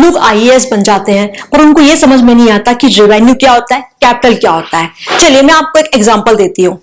लोग आईएएस बन जाते हैं पर उनको ये समझ में नहीं आता कि रेवेन्यू क्या होता है, कैपिटल क्या होता है। चलिए मैं आपको एक एग्जांपल देती हूँ।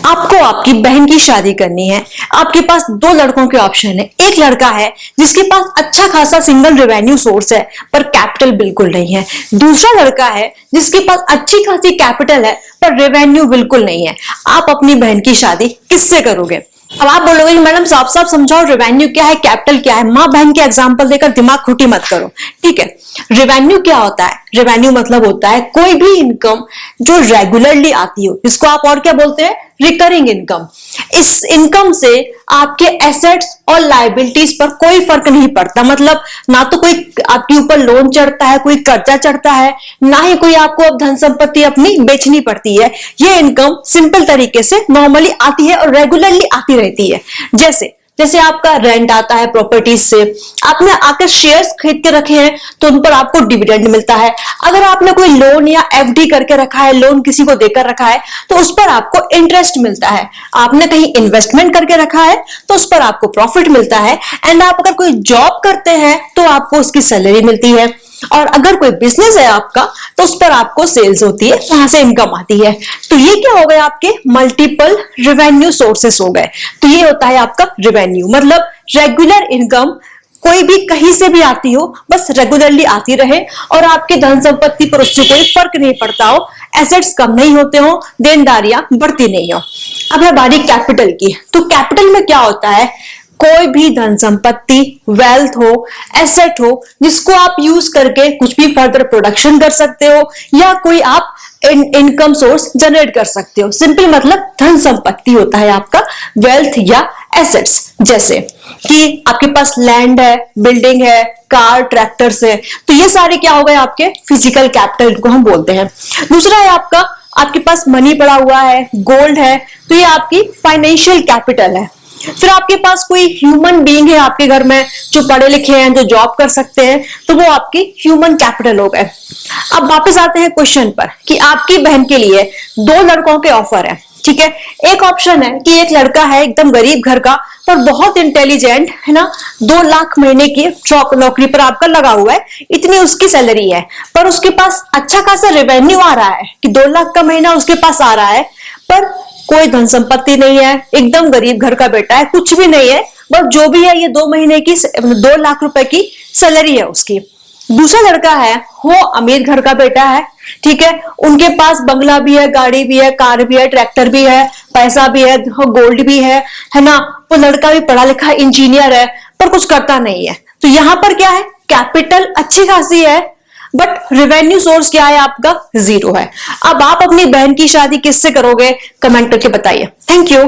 आपको आपकी बहन की शादी करनी है, आपके पास दो लड़कों के ऑप्शन है। एक लड़का है जिसके पास अच्छा खासा सिंगल रेवेन्यू सोर्स है पर कैपिटल बिल्कुल नहीं है। दूसरा लड़का है जिसके पास अच्छी खासी कैपिटल है पर रेवेन्यू बिल्कुल नहीं है। आप अपनी बहन की शादी किससे करोगे? अब आप बोलोगे कि मैडम साफ साफ समझाओ, रेवेन्यू क्या है, कैपिटल क्या है। माँ बहन के एग्जांपल देकर दिमाग खोटी मत करो, ठीक है। रेवेन्यू क्या होता है? रेवेन्यू मतलब होता है कोई भी इनकम जो रेगुलरली आती हो, जिसको आप और क्या बोलते हैं, रिकरिंग इनकम। इस इनकम से आपके एसेट्स और लायबिलिटीज पर कोई फर्क नहीं पड़ता। मतलब ना तो कोई आपके ऊपर लोन चढ़ता है, कोई कर्जा चढ़ता है, ना ही कोई आपको अब धन संपत्ति अपनी बेचनी पड़ती है। ये इनकम सिंपल तरीके से नॉर्मली आती है और रेगुलरली आती रहती है। जैसे जैसे आपका रेंट आता है प्रॉपर्टीज से, आपने आकर शेयर्स खरीद के रखे हैं तो उन पर आपको डिविडेंड मिलता है। अगर आपने कोई लोन या एफडी करके रखा है, लोन किसी को देकर रखा है, तो उस पर आपको इंटरेस्ट मिलता है। आपने कहीं इन्वेस्टमेंट करके रखा है तो उस पर आपको प्रॉफिट मिलता है। एंड आप अगर कोई जॉब करते हैं तो आपको उसकी सैलरी मिलती है। और अगर कोई बिजनेस है आपका तो उस पर आपको सेल्स होती है, वहां से इनकम आती है। तो ये क्या हो गए, आपके मल्टीपल रेवेन्यू सोर्सेस हो गए। तो ये होता है आपका रेवेन्यू, मतलब रेगुलर इनकम, कोई भी कहीं से भी आती हो, बस रेगुलरली आती रहे और आपके धन संपत्ति पर उससे कोई फर्क नहीं पड़ता हो, एसेट्स कम नहीं होते हो, देनदारियां बढ़ती नहीं हो। अब है बारी कैपिटल की। तो कैपिटल में क्या होता है, कोई भी धन संपत्ति, वेल्थ हो, एसेट हो, जिसको आप यूज करके कुछ भी फर्दर प्रोडक्शन कर सकते हो या कोई आप इनकम सोर्स जनरेट कर सकते हो। सिंपल मतलब धन संपत्ति होता है आपका वेल्थ या एसेट्स। जैसे कि आपके पास लैंड है, बिल्डिंग है, कार, ट्रैक्टर्स है, तो ये सारे क्या हो गए आपके फिजिकल कैपिटल को हम बोलते हैं। दूसरा है आपके पास मनी पड़ा हुआ है, गोल्ड है, तो ये आपकी फाइनेंशियल कैपिटल है। फिर आपके पास कोई ह्यूमन बीइंग है आपके घर में जो पढ़े लिखे हैं, जो जॉब कर सकते हैं, तो वो आपकी ह्यूमन कैपिटल हो गए। अब वापस आते हैं क्वेश्चन पर कि आपकी बहन के लिए दो लड़कों के ऑफर है, ठीक है। एक ऑप्शन है कि एक लड़का है एकदम गरीब घर का पर बहुत इंटेलिजेंट है ना, 2 लाख महीने की नौकरी पर आपका लगा हुआ है, इतनी उसकी सैलरी है, पर उसके पास अच्छा खासा रेवेन्यू आ रहा है कि 2 लाख का महीना उसके पास आ रहा है, पर कोई धन संपत्ति नहीं है, एकदम गरीब घर का बेटा है, कुछ भी नहीं है, बस जो भी है ये 2 महीने की 2 लाख रुपए की सैलरी है उसकी। दूसरा लड़का है, वो अमीर घर का बेटा है, ठीक है, उनके पास बंगला भी है, गाड़ी भी है, कार भी है, ट्रैक्टर भी है, पैसा भी है, गोल्ड भी है ना। वो लड़का भी पढ़ा लिखा इंजीनियर है पर कुछ करता नहीं है। तो यहां पर क्या है, कैपिटल अच्छी खासी है बट रेवेन्यू सोर्स क्या है आपका, 0 है। अब आप अपनी बहन की शादी किससे करोगे, कमेंट करके बताइए। Thank you.